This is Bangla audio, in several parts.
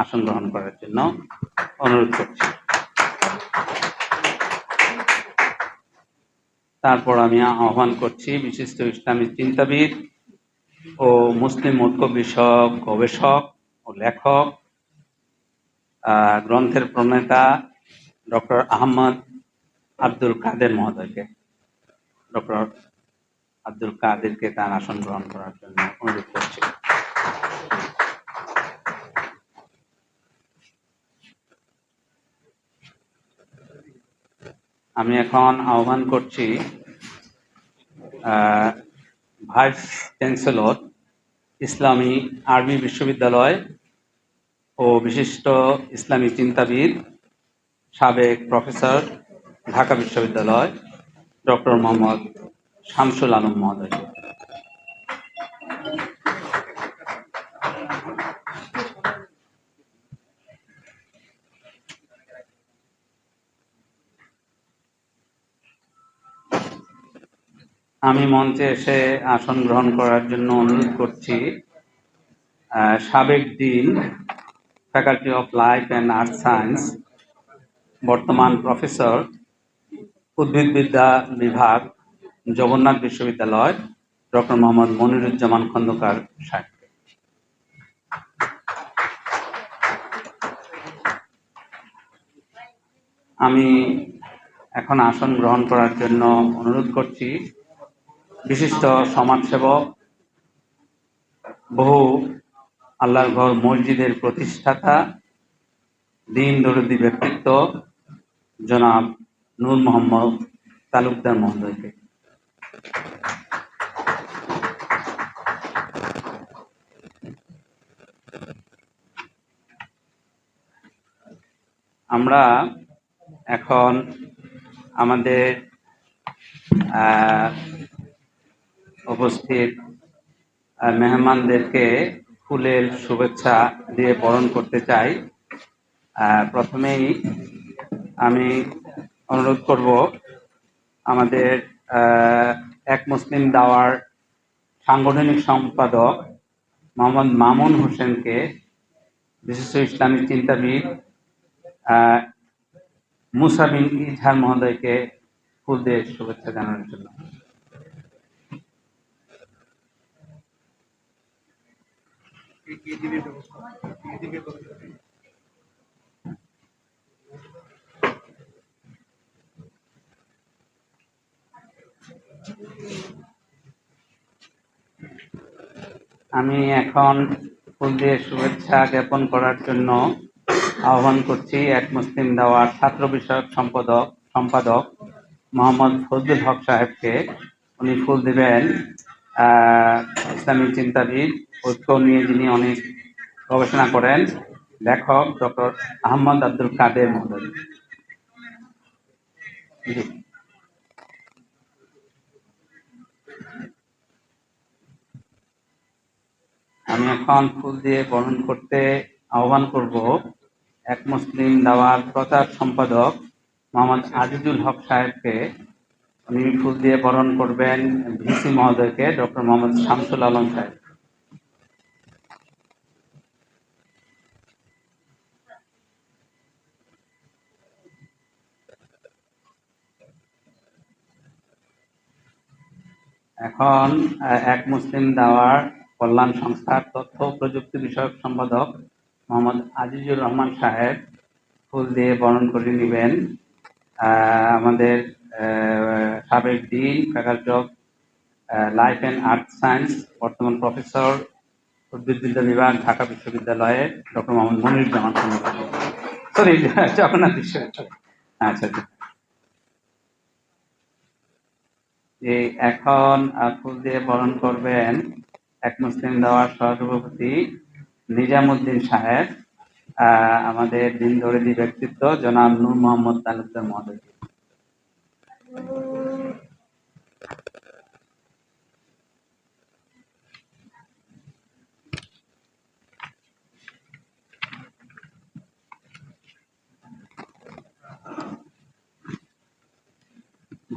আসন গ্রহণ করার জন্য অনুরোধ করছি। তারপর আমি আহ্বান করছি বিশিষ্ট ইসলামী চিন্তাবিদ ও মুসলিম ঐক্য বিষয়ক গবেষক ও লেখক, গ্রন্থের প্রণেতা ডক্টর আহমদ আব্দুল কাদের মহোদয়কে, ডক্টর আব্দুল কাদেরকে তার আসন গ্রহণ করার জন্য অনুরোধ করছি। আমি এখন আহ্বান করছি ভাইস চ্যান্সেলর, ইসলামী আরবি বিশ্ববিদ্যালয় ও বিশিষ্ট ইসলামী চিন্তাবিদ, সাবেক প্রফেসর, ঢাকা বিশ্ববিদ্যালয়, ডক্টর মোহাম্মদ শামসুল আলম মহোদয়কে। আমি মঞ্চে এসে আসন গ্রহণ করার জন্য অনুরোধ করছি সাবেক dean, faculty of life and earth science, বর্তমান প্রফেসর, উদ্ভিদবিদ্যা বিভাগ, জগন্নাথ বিশ্ববিদ্যালয়, ডক্টর মোহাম্মদ মনিরুজ্জামান খন্দকার সাহেব। আমি এখন আসন গ্রহণ করার জন্য অনুরোধ করছি বিশিষ্ট সমাজসেবক, বহু আল্লাহর ঘর মসজিদের প্রতিষ্ঠাতা, দিন দরদি ব্যক্তিত্ব জনাব নূর মোহাম্মদ তালুকদার মহোদয়কে। আমরা এখন আমাদের উপস্থিত মেহমানদেরকে ফুলের শুভেচ্ছা দিয়ে বরণ করতে চাই। প্রথমেই আমি অনুরোধ করব আমাদের এক মুসলিম দাওয়ার সাংগঠনিক সম্পাদক মোহাম্মদ মামুন হোসেনকে, বিশিষ্ট ইসলামী চিন্তাবিদ মুসা বিন ইজহার মহোদয়কে ফুল দিয়ে শুভেচ্ছা জানানোর জন্য। আমি এখন ফুল দিয়ে শুভেচ্ছা জ্ঞাপন করার জন্য আহ্বান করছি এক মুসলিম দাওয়ার ছাত্র বিষয়ক সম্পাদক মোহাম্মদ ফজলুল হক সাহেবকে। উনি ফুল দিবেন ইসলামী চিন্তাবিদ, ঐক্য নিয়ে যিনি অনেক গবেষণা করেন, লেখক ডক্টর আহমদ আব্দুল কাদের মহোদয়। আমি এখন ফুল দিয়ে বরণ করতে আহ্বান করব এক মুসলিম দাওয়ার প্রচার সম্পাদক মোহাম্মদ আজিজুল হক সাহেবকে। উনি ফুল দিয়ে বরণ করবেন ভিসি মহোদয়কে, ডক্টর মোহাম্মদ শামসুল আলম সাহেব। এখন এক মুসলিম দাওয়ার কল্যাণ সংস্থার তথ্য প্রযুক্তি বিষয়ক সম্পাদক মোহাম্মদ আজিজুর রহমান সাহেব ফুল দিয়ে বরণ করে নেবেন আমাদের সাবেক dean, faculty of life and earth science, বর্তমান প্রফেসর, উদ্ভিদবিদ্যা বিভাগ, ঢাকা বিশ্ববিদ্যালয়ের ডক্টর মোহাম্মদ মনিরুজ্জামান খন্দকার, সরি জগন্নাথ বিশ্ববিদ্যালয়। আচ্ছা, এখন ফুল দিয়ে বরণ করবেন এক মুসলিম দাওয়ার সহসভাপতি নিজামুদ্দিন সাহেব, আমাদের দিন দরিদ্র ব্যক্তিত্ব জনাব নূর মোহাম্মদ তালুকদার মহোদয়।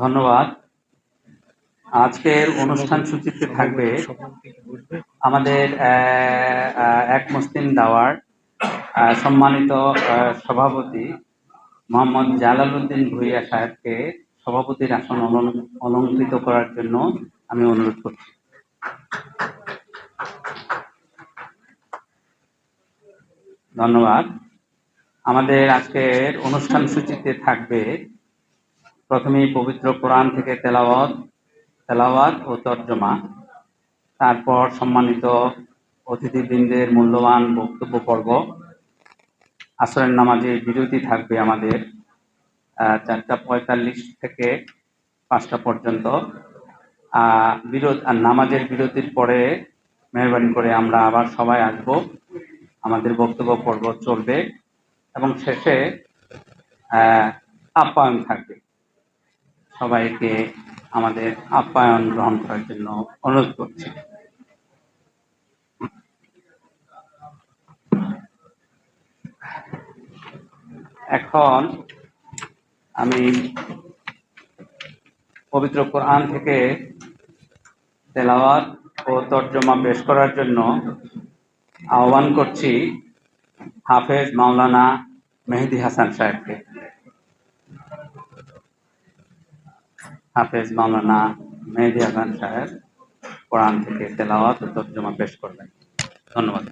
ধন্যবাদ। আজকের অনুষ্ঠান সূচিতে থাকবে আমাদের এক মুসলিম দাওয়ার সম্মানিত সভাপতি মোহাম্মদ জালালউদ্দিন ভূঁইয়া সাহেবকে সভাপতির আসন অলঙ্কৃত করার জন্য আমি অনুরোধ করছি। ধন্যবাদ। আমাদের আজকের অনুষ্ঠান সূচিতে থাকবে প্রথমেই পবিত্র কোরআন থেকে তেলাওয়াত ও তর্জমা, তারপর সম্মানিত অতিথিবৃন্দের মূল্যবান বক্তব্য পর্ব, আসরের নামাজে বিরতি থাকবে আমাদের 4:45 থেকে 5টা পর্যন্ত। নামাজের বিরতির পরে মেহরবানি করে আমরা আবার সবাই আসব, আমাদের বক্তব্য পর্ব চলবে এবং শেষে আপ্যায়ন থাকবে। সবাইকে আমাদের আপ্যায়ন গ্রহণ করার জন্য অনুরোধ করছি। এখন আমি পবিত্র কোরআন থেকে তেলাওয়াত ও তর্জমা পেশ করার জন্য আহ্বান করছি হাফেজ মাওলানা মেহেদী হাসান সাহেবকে। হাফেজ মাওলানা মেহেদী হাসান সাহেব কোরআন থেকে তেলাওয়াত ও তর্জমা পেশ করবেন। ধন্যবাদ।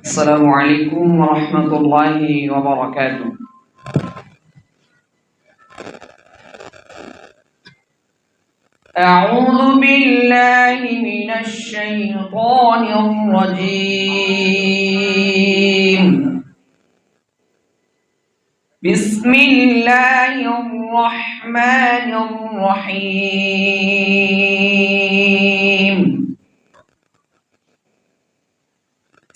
السلام عليكم ورحمة الله وبركاته. أعوذ بالله من الشيطان الرجيم. بسم الله الرحمن الرحيم.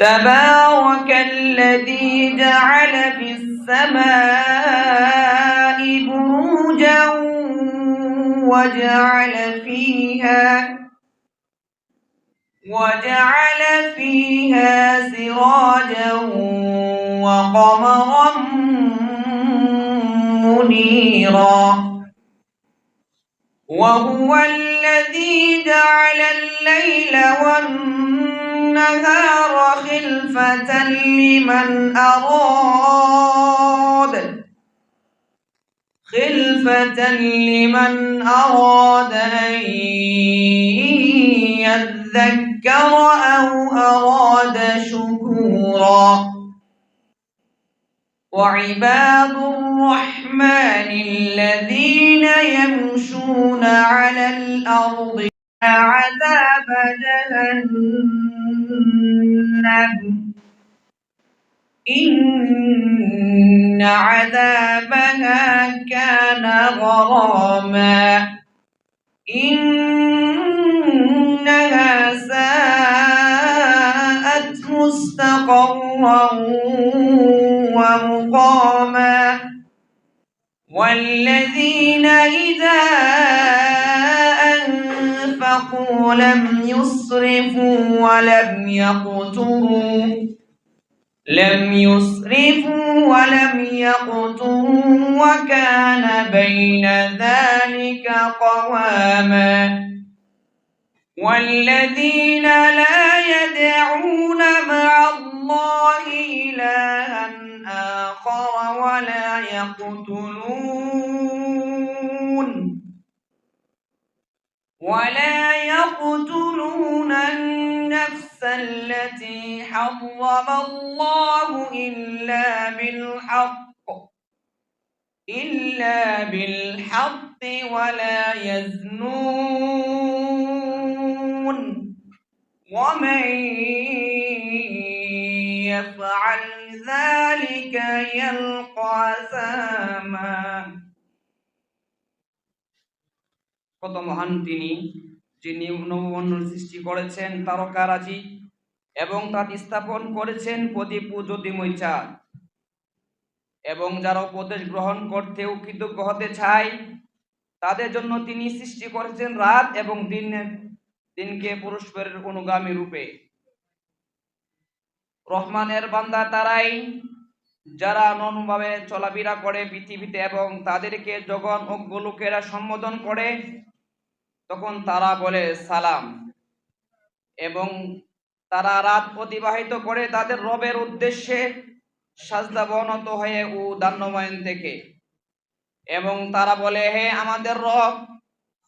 تبارك الذي جعل في السماء بروجا وجعل فيها سراجا وقمرا منيرا. وهو الذي جعل الليل والنهار خلفة لمن أراد أن يذكر أو أراد شكورا. وعباد الرحمن الذين يمشون على الأرض عذاب جهنم إن عذابها كان غراما إنها ساءت مستقرا ومقاما. والذين إذا أنفقوا لم يسرفوا ولم يقتروا وكان بين ذلك قواما. والذين لا يدعون مع الله إلها آخر ولا يقتلون النفس التي حرم الله إلا بالحق ولا يزنون. ومن يفعل ذلك يلقى أثاما. কত মহান তিনি, যিনি নববর্ণের সৃষ্টি করেছেন তারকারাজি এবং তা স্থাপন করেছেন প্রদীপ ও জ্যোতির্ময় চাঁদ, এবং যারা উপদেশ গ্রহণ করতেও কৃতজ্ঞ হতে চায় তাদের জন্য তিনি সৃষ্টি করেছেন রাত এবং দিনকে পরস্পরের অনুগামী রূপে। রহমানের বান্দা তারাই যারা নরমভাবে চলাফেরা করে পৃথিবীতে এবং তাদেরকে যখন অজ্ঞ লোকেরা সম্বোধন করে তখন তারা বলে সালাম, এবং তারা রাত অতিবাহিত করে তাদের রবের উদ্দেশ্যে সাজদা বনত হয়ে ও দান্যময়ন থেকে, এবং তারা বলে, হে আমাদের রব,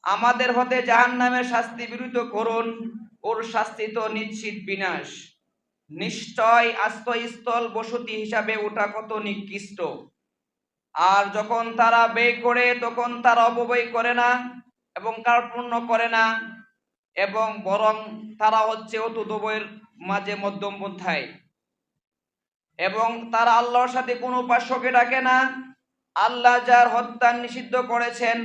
আমাদের হতে জাহান্নামের শাস্তি বিরত করুন, ওর শাস্তি তো নিশ্চিত বিনাশ। নিশ্চয় আশ্রয়স্থল বসতি হিসাবে ওটা কত নিকৃষ্ট। আর যখন তারা ব্যয় করে তখন তারা অপব্যয় করে না এবং কার্পণ্য করে না, এবং বরং তারা হচ্ছে অতুদবয়ের মাঝে মধ্যম পন্থায়, এবং তারা আল্লাহর সাথে কোনো উপাস্যকে ডাকে না। আল্লাহ যার হত্যা নিষিদ্ধ করেছেন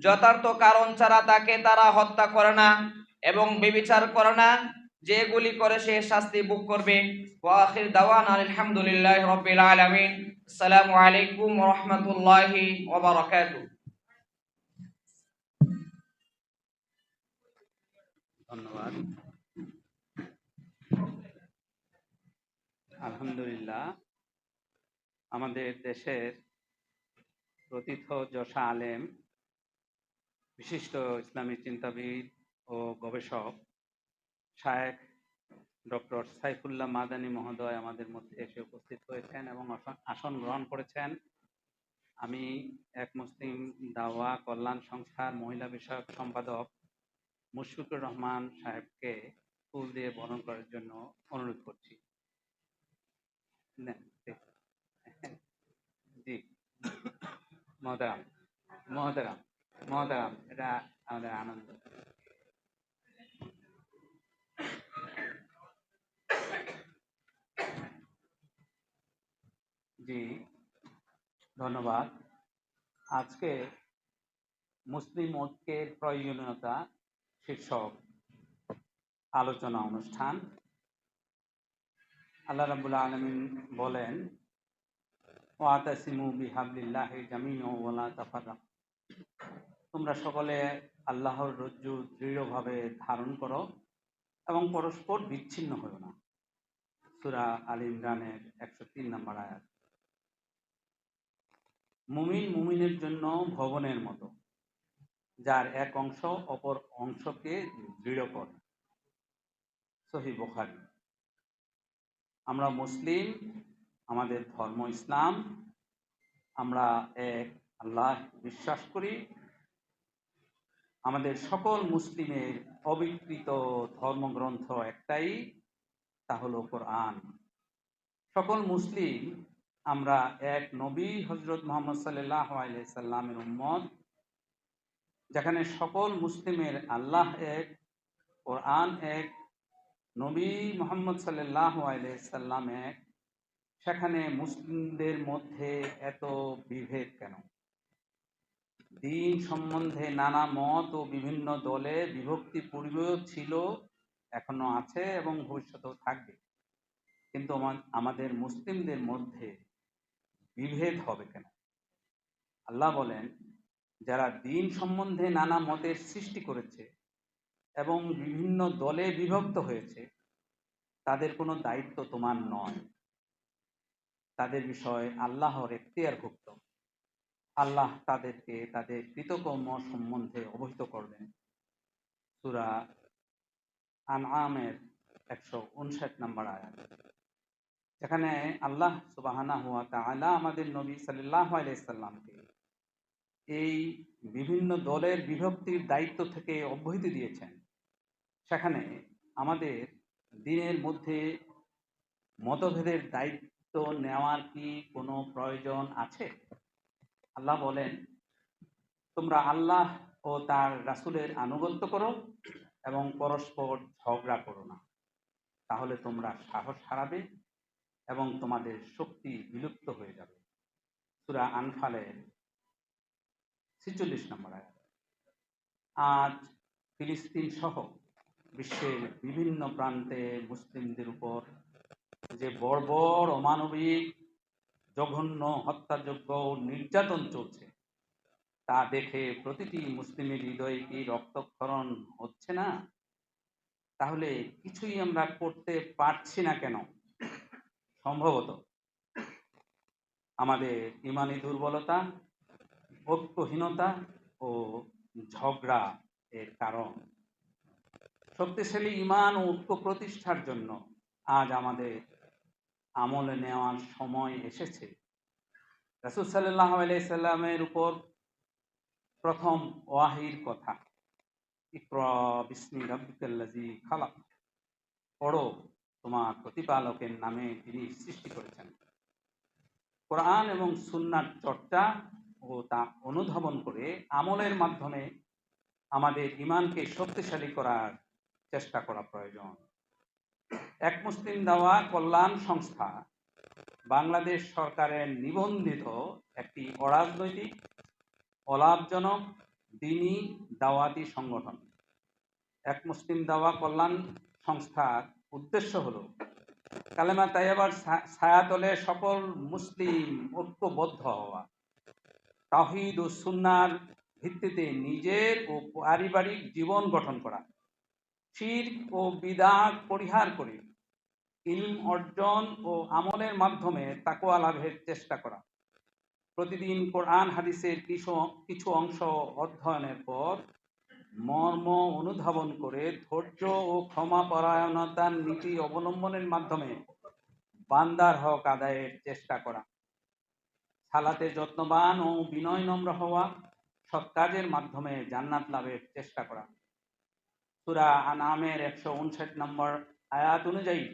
যথার্থ কারণ ছাড়া তাকে তারা হত্যা করে না এবং ব্যভিচার করে না, যেগুলি করে সে শাস্তি ভোগ করবে। ওয়া আখির দাওয়ানা আলহামদুলিল্লাহি রাব্বিল আলামিন। আসসালামু আলাইকুম ওয়া রাহমাতুল্লাহি ওয়া বারাকাতুহু। ধন্যবাদ। আলহামদুলিল্লাহ, আমাদের দেশের প্রথিতযশা আলেম, বিশিষ্ট ইসলামী চিন্তাবিদ ও গবেষক শায়েখ ডক্টর সাইফুল্লাহ মাদানী মহোদয় আমাদের মধ্যে এসে উপস্থিত হয়েছেন এবং আসন গ্রহণ করেছেন। আমি এক মুসলিম দাওয়া কল্যাণ সংস্থার মহিলা বিষয়ক সম্পাদক মুশফিকুর রহমান সাহেবকে ফুল দিয়ে বরণ করার জন্য অনুরোধ করছি। জি, মহতারাম, মহতারাম, মহতারাম, এটা আমাদের আনন্দ। জি, ধন্যবাদ। আজকে মুসলিম ঐক্যের প্রয়োজনীয়তা শীর্ষক আলোচনা অনুষ্ঠান। আল্লাহ রাব্বুল আলামিন বলেন, ওয়াতাসিমু বিহাবলিল্লাহি জামিআন ওয়া লা তাফাররাকু, তোমরা সকলে আল্লাহর রজ্জু দৃঢ়ভাবে ধারণ করো এবং পরস্পর বিচ্ছিন্ন হও না। সূরা আল ইমরানের 103 নম্বর আয়াত। মুমিন মুমিনের জন্য ভবনের মতো, যার এক অংশ অপর অংশকে দৃঢ় করে। সহিহ বুখারী। আমরা মুসলিম, আমাদের ধর্ম ইসলাম, আমরা এক আল্লাহ বিশ্বাস করি। আমাদের সকল মুসলিমের অবিকৃত ধর্মগ্রন্থ একটাই, তা হলো কোরআন। সকল মুসলিম আমরা এক নবী হযরত মুহাম্মদ সাল্লাল্লাহু আলাইহি সাল্লামের উম্মত, যেখানে সকল মুসলিমের আল্লাহ এক, কোরআন এক, নবী মুহাম্মদ সাল্লাল্লাহু আলাইহি সাল্লাম এক। সেখানে মুসলিমদের মধ্যে এত বিভেদ কেন? দিন সম্বন্ধে নানা মত ও বিভিন্ন দলে বিভক্তি পূর্বেও ছিল, এখনো আছে এবং ভবিষ্যতেও থাকবে। কিন্তু আমাদের মুসলিমদের মধ্যে বিভেদ হবে কেন? আল্লাহ বলেন, যারা দিন সম্বন্ধে নানা মতের সৃষ্টি করেছে এবং বিভিন্ন দলে বিভক্ত হয়েছে, তাদের কোনো দায়িত্ব তোমার নয়। তাদের বিষয় আল্লাহর এখতিয়ারভুক্ত। আল্লাহ তাদেরকে তাদের কৃতকর্ম সম্বন্ধে অবহিত করবেন। সূরা আনআমের 159 নম্বর আয়াত, যেখানে আল্লাহ সুবহানাহু ওয়া তাআলা আমাদের নবী সাল্লাল্লাহু আলাইহি সাল্লামকে এই বিভিন্ন দলের বিভক্তির দায়িত্ব থেকে অব্যাহতি দিয়েছেন। সেখানে আমাদের দিনের মধ্যে মতভেদের দায়িত্ব নেওয়ার কি কোনো প্রয়োজন আছে? আল্লাহ বলেন, তোমরা আল্লাহ ও তার রাসূলের আনুগত্য করো এবং পরস্পর ঝগড়া করো না, তাহলে তোমরা সাহস হারাবে এবং তোমাদের শক্তি বিলুপ্ত হয়ে যাবে। সূরা আনফালের 46 নম্বর আয়াত। আজ ফিলিস্তিন সহ বিশ্বের বিভিন্ন প্রান্তে মুসলিমদের উপর যে বর্বর, অমানবিক, জঘন্য হত্যাযজ্ঞ ও নির্যাতন চলছে, তা দেখে প্রতিটি মুসলিমের হৃদয়ে কি রক্তক্ষরণ হচ্ছে না? তাহলে কিছুই আমরা করতে পারছি না কেন? সম্ভবত আমাদের ইমানি দুর্বলতা, ঐক্যহীনতা ও ঝগড়া এর কারণ। শক্তিশালী ঈমান ও ঐক্য প্রতিষ্ঠার জন্য আজ আমাদের আমলে নেওয়ার সময় এসেছে। রাসূল সাল্লাল্লাহু আলাইহি সাল্লামের উপর প্রথম ওয়াহির কথা, ইকরা বিসমি রাব্বিকাল্লাযী খালাক, পড়ো তোমার প্রতিপালকের নামে যিনি সৃষ্টি করেছেন। কোরআন এবং সুন্নাহর চর্চা ও তা অনুধাবন করে আমলের মাধ্যমে আমাদের ঈমানকে শক্তিশালী করার চেষ্টা করা প্রয়োজন। এক মুসলিম দাওয়া কল্যাণ সংস্থা বাংলাদেশ সরকারের নিবন্ধিত একটি অরাজনৈতিক, অলাভজনক দ্বীনী দাওয়াতি সংগঠন। এক মুসলিম দাওয়া কল্যাণ সংস্থার উদ্দেশ্য হল কালেমা তাইয়্যিবার ছায়াতলে সকল মুসলিম ঐক্যবদ্ধ হওয়া, তাওহীদ ও সুন্নাহর ভিত্তিতে নিজের ও পারিবারিক জীবন গঠন করা, শিরক ও বিদআত পরিহার করে ইলম অর্জন ও আমলের মাধ্যমে তাকওয়া লাভের চেষ্টা করা, প্রতিদিন কোরআন হাদিসের কিছু অংশ অধ্যয়নের পর মর্ম অনুধাবন করে ধৈর্য ও ক্ষমাপরায়ণতার নীতি অবলম্বনের মাধ্যমে বান্দার হক আদায়ের চেষ্টা করা, সালাতে যত্নবান ও বিনয় নম্র হওয়া, সৎ কাজের মাধ্যমে জান্নাত লাভের চেষ্টা করা। সূরা আনআমের 159 নম্বর আয়াত অনুযায়ী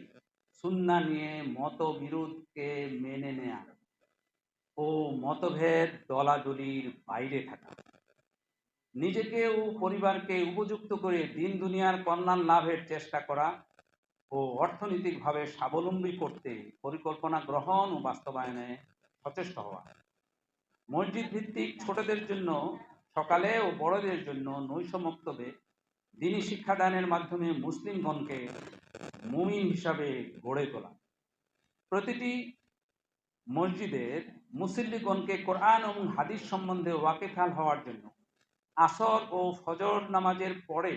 সুন্নাহ নিয়ে মতবিরোধকে মেনে নেয়া ও মতভেদ দলাদলির বাইরে থাকা, নিজেকে ও পরিবারকে উপযুক্ত করে দিন দুনিয়ার কল্যাণ লাভের চেষ্টা করা ও অর্থনৈতিকভাবে স্বাবলম্বী করতে পরিকল্পনা গ্রহণ ও বাস্তবায়নে সচেষ্ট হওয়া। মসজিদ ভিত্তিক ছোটদের জন্য সকালে ও বড়দের জন্য নৈশ মক্তবে দ্বীনী শিক্ষাদানের মাধ্যমে মুসলিমগণকে মুমিন হিসাবে গড়ে তোলা। প্রতিটি মসজিদের মুসল্লিগণকে কোরআন এবং হাদিস সম্বন্ধে ওয়াকিবহাল হওয়ার জন্য আসর ও ফজর নামাজের পরে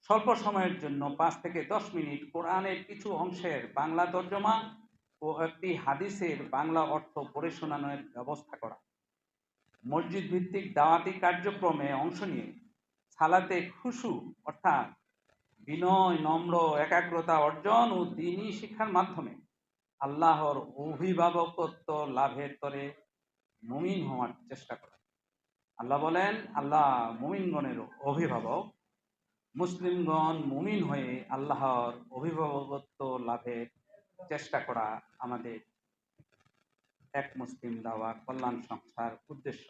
স্বল্প সময়ের জন্য 5 থেকে 10 মিনিট কোরআনের কিছু অংশের বাংলা তর্জমা ও একটি হাদিসের বাংলা অর্থ পড়ে শোনানোর ব্যবস্থা করা। মসজিদ ভিত্তিক দাওয়াতি কার্যক্রমে অংশ নিয়ে সালাতে খুশু অর্থাৎ বিনয় নম্র একাগ্রতা অর্জন ও দ্বীনী শিক্ষার মাধ্যমে আল্লাহর অভিভাবকত্ব লাভের তরে মুমিন হওয়ার চেষ্টা করা। আল্লাহ বলেন, আল্লাহ মুমিনগণের অভিভাবক। মুসলিমগণ মুমিন হয়ে আল্লাহর অভিভাবকত্ব লাভের চেষ্টা করা আমাদের এক মুসলিম দাওয়া কল্যাণ সংস্থার উদ্দেশ্য।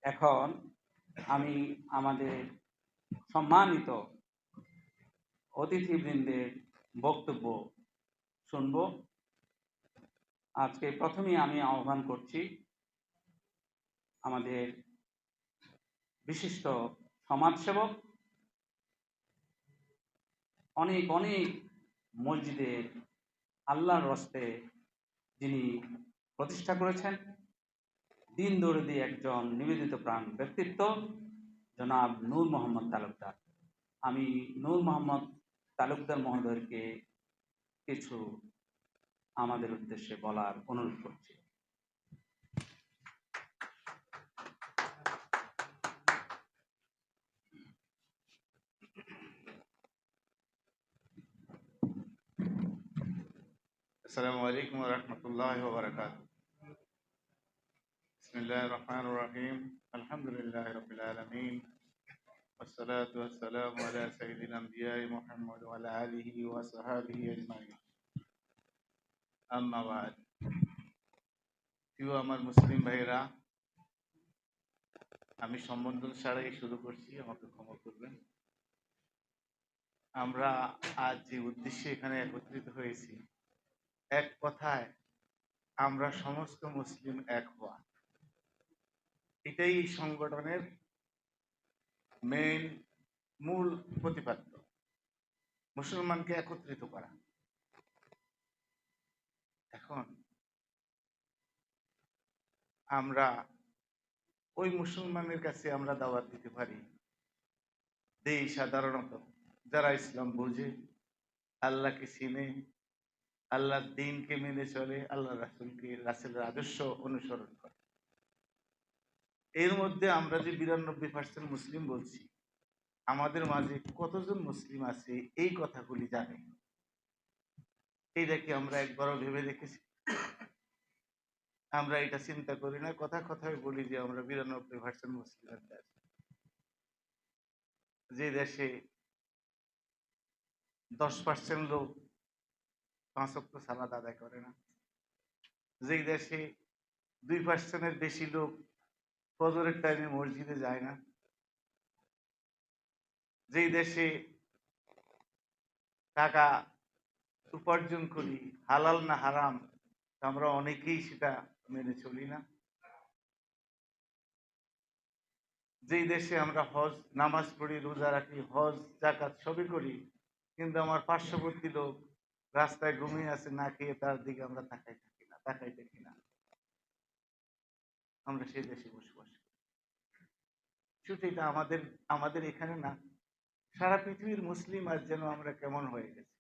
এখন আমি আমাদের সম্মানিত অতিথিবৃন্দের বক্তব্য শুনব। আজকে প্রথমেই আমি আহ্বান করছি আমাদের বিশিষ্ট সমাজসেবক, অনেক অনেক মসজিদের আল্লাহর রাস্তে যিনি প্রতিষ্ঠা করেছেন, দিন দরদি একজন নিবেদিত প্রাণ ব্যক্তিত্ব, জনাব নূর মোহাম্মদ তালুকদার। আমি নূর মোহাম্মদ তালুকদার মহোদয়কে কিছু আমাদের উদ্দেশ্যে বলার অনুরোধ করছি। আসসালামু আলাইকুম ওয়া রাহমাতুল্লাহি ওয়া বারাকাতুহু। বিসমিল্লাহির রহমানির রহিম। আলহামদুলিল্লাহি রাব্বিল আলামিন। ওয়াসসালাতু ওয়াসসালামু আলা সাইয়্যিদিল আমবিয়াই মুহাম্মদ ওয়া আলা আলিহি ওয়া সাহবিহি আজমাইন। আম্মা বা'দ। প্রিয় আমার মুসলিম ভাইরা, আমি সম্বোধন ছাড়াই শুরু করছি, আমাকে ক্ষমা করবেন। আমরা আজ যে উদ্দেশ্যে এখানে একত্রিত হয়েছি, এক কথায় আমরা সমস্ত মুসলিম এক হওয়া, এটাই এই সংগঠনের মূল প্রতিপাদ্য, মুসলমানকে একত্রিত করা। এখন আমরা ওই মুসলমানের কাছে আমরা দাওয়াত দিতে পারি। দেই সাধারণত যারা ইসলাম বোঝে, আল্লাহকে চিনে, আল্লাহর দ্বীনকে মেনে চলে, আল্লাহ রাসূলের আদর্শ অনুসরণ করে। এর মধ্যে আমরা যে ৯২% মুসলিম বলছি, আমাদের মাঝে কতজন মুসলিম আছে এই কথাগুলি জানে? এইটা কি আমরা একবারও ভেবে দেখেছি? আমরা এটা চিন্তা করি না, কথায় বলি যে আমরা ৯২% মুসলিমের দেশ। যে দেশে 10% লোক ৫ ওয়াক্ত সালাত আদায় করে না, যেই দেশে 2%-এর বেশি লোক ফজরের টাইমে মসজিদে যায় না, যেই দেশে টাকা উপার্জন করি হালাল না হারাম আমরা অনেকেই সেটা মেনে চলি না, যেই দেশে আমরা হজ নামাজ পড়ি, রোজা রাখি, হজ জাকাত সবই করি, কিন্তু আমার পার্শ্ববর্তী লোক রাস্তায় ঘুমিয়ে আছে না খেয়ে, তার দিকে আমরা তাকাই দেখি না। আমরা সেই দেশে বসবাস করি। শুধু এটা আমাদের এখানে না, সারা পৃথিবীর মুসলিম আজ যেন আমরা কেমন হয়ে গেছি।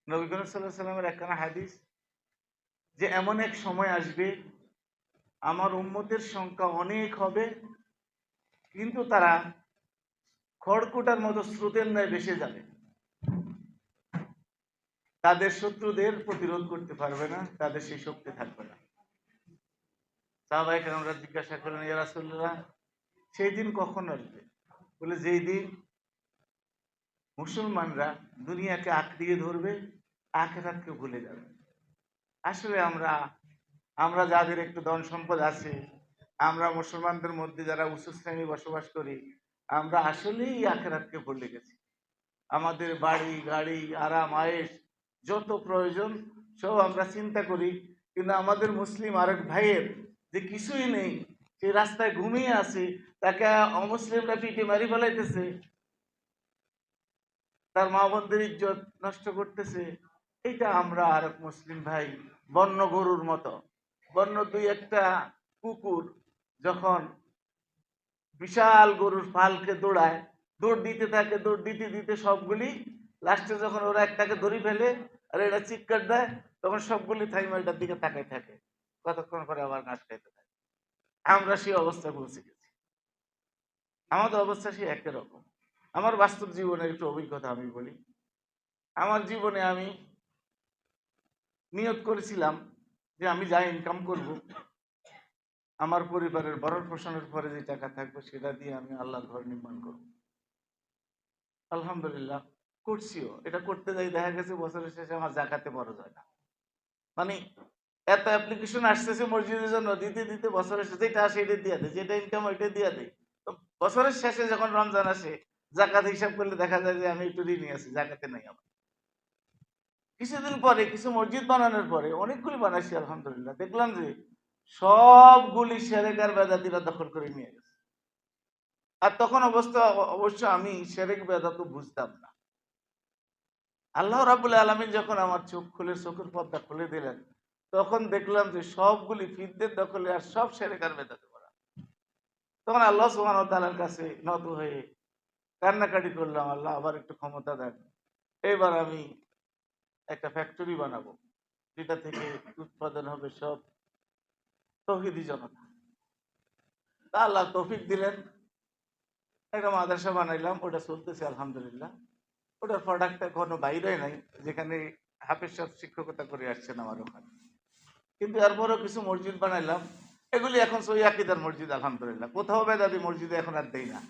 নবী করিম সাল্লাল্লাহু আলাইহি ওয়াসাল্লামের একখানা হাদিস, যে এমন এক সময় আসবে আমার উম্মতের সংখ্যা অনেক হবে, কিন্তু তারা খড়কুটার মতো স্রোতের ন্যায় ভেসে যাবে। তাদের শত্রুদের প্রতিরোধ করতে পারবে না, তাদের সেই শক্তি থাকবে না। সাহাবায়ে কেরামরা জিজ্ঞাসা করলেন, ইয়া রাসূলুল্লাহ, সেই দিন কখন আসবে? বলে, যেই দিন মুসলমানরা দুনিয়াকে আঁকড়িয়ে ধরবে, আখিরাতকে ভুলে যাবে। আসলে আমরা যাদের একটু ধন সম্পদ আছে, আমরা মুসলমানদের মধ্যে যারা উঁচু শ্রেণী বসবাস করি, আমরা আসলেই আখিরাতকে ভুলে গেছি। আমাদের বাড়ি গাড়ি আরাম আয়েশ যত প্রয়োজন সব আমরা চিন্তা করি, কিন্তু আমাদের মুসলিম আরেক ভাইয়ের যে কিছুই নেই, সে রাস্তায় ঘুমিয়ে আছে, তাকে অমুসলিমরা পিটে মারি ফেলাইতেছে, তার মা বোনদের ইজ্জত নষ্ট করতেছে। এটা আমরা আরেক মুসলিম ভাই বন্য গরুর মতো, বন্য দুই একটা কুকুর যখন বিশাল গরুর পালকে দৌড়ায়, দৌড় দিতে থাকে, দৌড় দিতে দিতে সবগুলি লাস্টে যখন ওরা একটাকে ধরে ফেলে আর এটা চিৎকার দেয়, তখন সবগুলি থাইমা এটার দিকে তাকাই থাকে, কতক্ষণ পরে আবার ঘাস খাইতে থাকে। আমরা সেই অবস্থা পৌঁছে গেছি। আমাদের অবস্থা সেই একই রকম। আমার বাস্তব জীবনের একটু অভিজ্ঞতা আমি বলি। আমার জীবনে আমি নিয়ত করেছিলাম যে আমি যা ইনকাম করব, আমার পরিবারের ভরণ পোষণের পরে যে টাকা থাকবে সেটা দিয়ে আমি আল্লাহর ঘর নির্মাণ করব। আলহামদুলিল্লাহ করছিও। এটা করতে যাই দেখা গেছে বছরের শেষে আমার জাকাতে খরচ হয় না। মানে এত অ্যাপ্লিকেশন আসতেছে মসজিদের জন্য, দিতে দিতে বছরের শেষে যেটা আসে এটা দিয়ে দেয়, যেটা ইনকাম ওইটা দিয়ে দেয়। তো বছরের শেষে যখন রমজান আসে, জাকাত হিসাব করলে দেখা যায় যে আমি একটু ঋণী আছি, জাকাতে নাই আমার। কিছুদিন পরে কিছু মসজিদ বানানোর পরে, অনেকগুলি বানাইছি আলহামদুলিল্লাহ, দেখলাম যে সবগুলি শিরক আর বেদাতিরা দখল করে নিয়ে গেছে। আর তখন অবশ্য আমি শিরক বেদাত বুঝতাম না। আল্লাহ রাব্বুল আলামিন যখন আমার চোখ খুলে, চোখের পর্দা খুলে দিলেন, তখন দেখলাম যে সবগুলি ফিরদের দখলে আর সব শিরক আর বেদাতে করা। তখন আল্লাহ সুবহানাহু ওয়া তাআলার কাছে নত হয়ে কান্নাকাটি করলাম, আল্লাহ আবার একটু ক্ষমতা দেন, এবার আমি একটা ফ্যাক্টরি বানাবো, যেটা থেকে উৎপাদন হবে সব তৌহিদি জনতা। তা আল্লাহ তৌফিক দিলেন, একটা মাদ্রাসা বানাইলাম, ওটা চলতেছে আলহামদুলিল্লাহ। ওটার প্রোডাক্ট এখনো বাইরে নাই, যেখানে হাফেজ সাহেব শিক্ষকতা করে আসছেন আমার ওখানে। কিন্তু এরপরও কিছু মসজিদ বানাইলাম, এগুলি এখন সহি আকীদার মসজিদ আলহামদুলিল্লাহ। কোথাও বেদাতি মসজিদে এখন আর দেই না।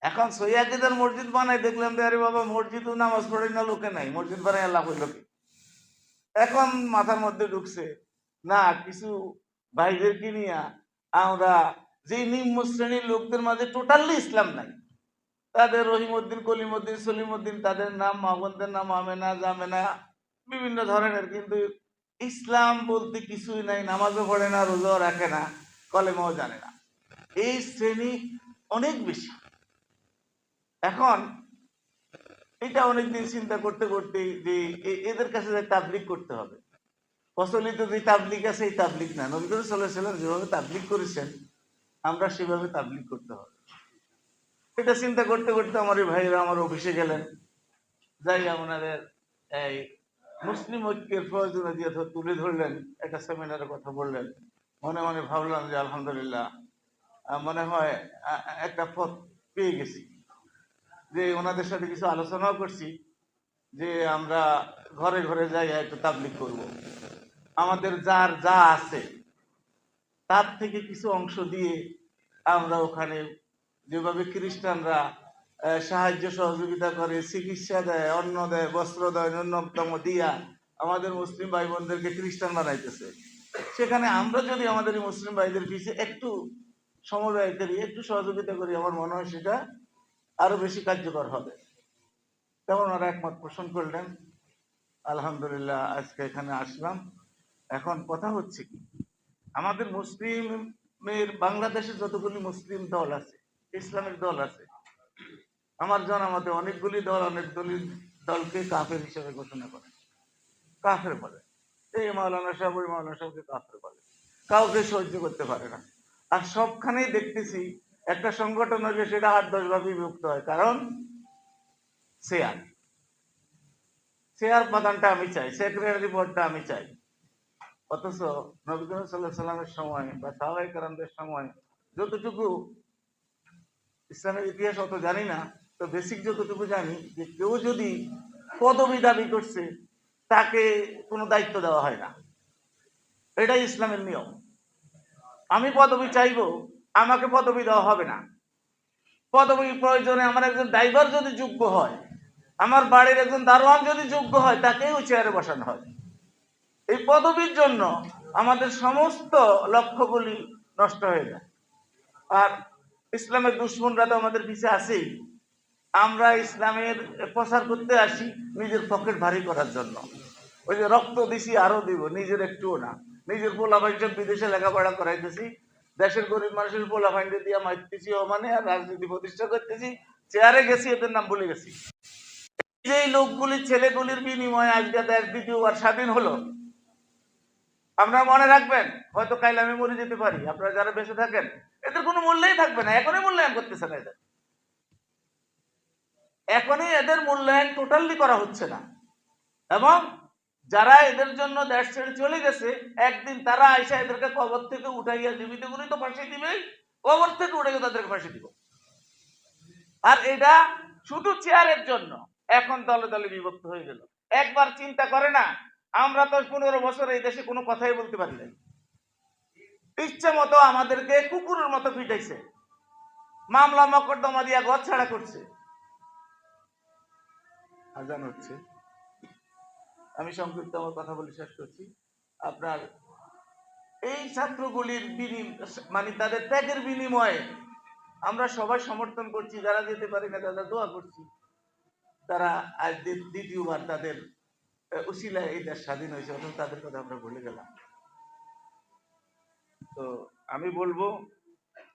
এখন সহি আকীদার মসজিদ বানাই, দেখলাম যে আরে বাবা, মসজিদও নামাজ পড়ে না, লোকে নাই, মসজিদ বানাই আল্লাহ হইল কি? এখন মাথার মধ্যে ঢুকছে, না কিছু ভাইদেরকে নিয়ে আমরা যে নিম্ন শ্রেণীর লোকদের মাঝে টোটালি ইসলাম নাই, তাদের রহিমউদ্দিন, কলিমউদ্দিন, সলিমউদ্দিন, তাদের নাম, মা বোনদের নাম আমেনা, জামেনা, বিভিন্ন ধরনের, কিন্তু ইসলাম বলতে কিছুই নাই, নামাজও পড়ে না, রোজাও রাখে না, কলেমাও জানে না। এই শ্রেণী অনেক বেশি। এখন এটা অনেকদিন চিন্তা করতে করতে যে এদের কাছে তাবলীগ করতে হবে, প্রচলিত যে তাবলিগ আছে এই তাবলিগ না, নবী করিম সাল্লাল্লাহু আলাইহি ওয়াসাল্লাম যেভাবে তাবলিগ করেছেন আমরা সেভাবে তাবলিগ করতে হবে। এটা চিন্তা করতে করতে আমার এই ভাইরা আমার অফিসে গেলেন, যাই আপনাদের এই মুসলিম ঐক্যের প্রয়োজনীয়তা তুলে ধরলেন, একটা সেমিনারের কথা বললেন। মনে মনে ভাবলাম যে আলহামদুলিল্লাহ, মনে হয় একটা পথ পেয়ে গেছি, যে ওনাদের সাথে কিছু আলোচনাও করছি যে আমরা ঘরে ঘরে যাই একটু তাবলিগ করব। আমাদের যার যা আছে তার থেকে কিছু অংশ দিয়ে আমরা ওখানে যেভাবে খ্রিস্টানরা সাহায্য সহযোগিতা করে, চিকিৎসা দেয়, অন্ন দেয়, বস্ত্র দেয়, ন্যূনতম দিয়া আমাদের মুসলিম ভাই বোনদেরকে খ্রিস্টান বানাইতেছে, সেখানে আমরা যদি আমাদের এই মুসলিম ভাইদের পিছিয়ে একটু সমবায় করি, একটু সহযোগিতা করি, আমার মনে হয় সেটা আরো বেশি কার্যকর হবে। তেমন ওরা একমত পোষণ করলেন। আলহামদুলিল্লাহ আজকে এখানে আসলাম। এখন কথা হচ্ছে কি, আমাদের মুসলিমের বাংলাদেশে যতগুলি মুসলিম দল আছে, ইসলামিক দল আছে, আমার জানা মতে অনেকগুলি দল অনেকগুলি দলকে কাফের হিসেবে ঘোষণা করে, কাফের বলে। এই মাওলানা সাহেব ওই মাওলানা সাহেবকে কাফের বলে, কাউকে সহ্য করতে পারে না। আর সবখানেই দেখতেছি একটা সংগঠন হলে সেটা 8-10 ভাবে বিভক্ত হয়, কারণ চেয়ার প্রধানটা আমি চাই, সেক্রেটারি বোর্ডটা আমি চাই। অথচ নবী করিম সাল্লাল্লাহু আলাইহি সাল্লামের সময় বা সাহাবায়ে কেরামদের সময় যতটুকু ইসলামের ইতিহাস অত জানি না, তো বেসিক যতটুকু জানি যে কেউ যদি পদবি দাবি করছে তাকে কোনো দায়িত্ব দেওয়া হয় না। এটাই ইসলামের নিয়ম। আমি পদবি চাইবো, আমাকে পদবি দেওয়া হবে না। পদবি প্রয়োজনে আমার একজন ড্রাইভার যদি যোগ্য হয়, আমার বাড়ির একজন দারোয়ান যদি যোগ্য হয়, তাকেই ওই চেয়ারে বসানো হয়। এই পদবীর জন্য আমাদের সমস্ত লক্ষ্যগুলি নষ্ট হয়ে যায়। আর ইসলামের দুশ্মনরা তো আমাদের পিছিয়ে আছেই। আমরা ইসলামের প্রচার করতে আসি নিজের পকেট ভারী করার জন্য। ওই যে রক্ত দিছি আরো দিব, নিজের একটুও না। নিজের পোলাপাইন সব বিদেশে লেখাপড়া করাইতেছি, দেশের গরিব মানুষের পোলাপাইনকে দিয়ে মারতেছি, মানে আর রাজনীতি প্রতিষ্ঠা করতেছি, চেয়ারে গেছি, এদের নাম ভুলে গেছি। এই লোকগুলি ছেলেগুলির বিনিময়ে আজকে দেশ দ্বিতীয়বার স্বাধীন হলো। আপনারা মনে রাখবেন, হয়তো কাইলে আমি মরে যেতে পারি, আপনারা যারা বেঁচে থাকেন এদের কোনো মূল্যই থাকবে না। এখনই মূল্যায়ন করতেছে না এদের, এখনই এদের মূল্যায়ন টোটালি করা হচ্ছে না। এবং যারা এদের জন্য দেশ ছেড়ে চলে গেছে, একদিন তারা আইসা এদেরকে কবর থেকে উঠাইয়া, জীবিত গুলি তো ফাঁসি দিবেই, কবর থেকে উঠাইয়া তাদেরকে ফাঁসি দিব। আর এটা শুধু চেয়ারের জন্য এখন দলে দলে বিভক্ত হয়ে গেল। একবার চিন্তা করে না, আমরা তো 15 বছর এই দেশে কোনো কথাই বলতে পারি না। ইচ্ছে মতো আমাদেরকে কুকুরের মতো পিটাইছে, মামলা মকদ্দমা দিয়া ঘর ছাড়া করছে। আজান হচ্ছে, আমি সংক্ষিপ্ত আমার কথা বলে শেষ করছি। আপনার এই ছাত্রগুলির মানে তাদের ত্যাগের বিনিময়ে আমরা সবাই সমর্থন করছি, যারা যেতে পারি না তারা দোয়া করছি। তারা আজ দ্বিতীয়বার তাদের উসিলায় এই দেশ স্বাধীন হয়েছে, অথচ তাদের কথা আমরা ভুলে গেলাম। তো আমি বলবো,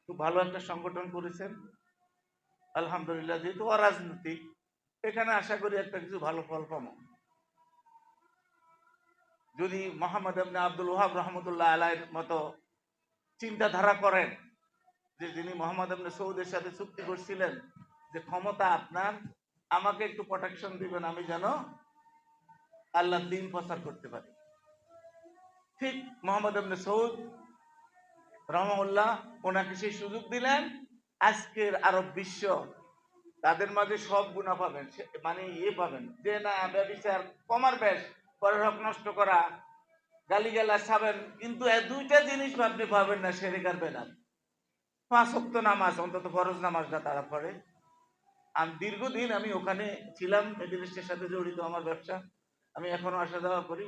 খুব ভালো একটা সংগঠন করেছেন আলহামদুলিল্লাহ। যেহেতু অরাজনৈতিক, এখানে আশা করি একটা কিছু ভালো ফল পাবো। যদি মোহাম্মদ ইবনে আব্দুল ওয়াহাব রহমতুল্লাহ আলাইহির মতো চিন্তাধারা করেন, যে যিনি মোহাম্মদ ইবনে সৌদের সাথে চুক্তি করছিলেন যে ক্ষমতা আপনার, আমাকে একটু প্রোটেকশন দিবেন, আমি যেন আল্লাহর দ্বীন প্রচার করতে পারি। ঠিক মোহাম্মদ ইবনে সৌদ রহমাহুল্লাহ ওনাকে সেই সুযোগ দিলেন। আজকের আরব বিশ্ব তাদের মাঝে সব গুণা পাবেন, মানে পাবেন যে না ব্যভিচার, কমার বেশ, পরের হক নষ্ট করা, গালিগালাজ খাবেন, কিন্তু দুইটা জিনিস আপনি পাবেন না, শিরক আর বেদাত। 5 ওয়াক্ত নামাজ, অন্তত ফরজ নামাজটা তারা পড়ে। আমি দীর্ঘদিন আমি ওখানে ছিলাম, মেডিকেলের সাথে জড়িত আমার ব্যবসা, আমি এখনো আসা যাওয়া করি।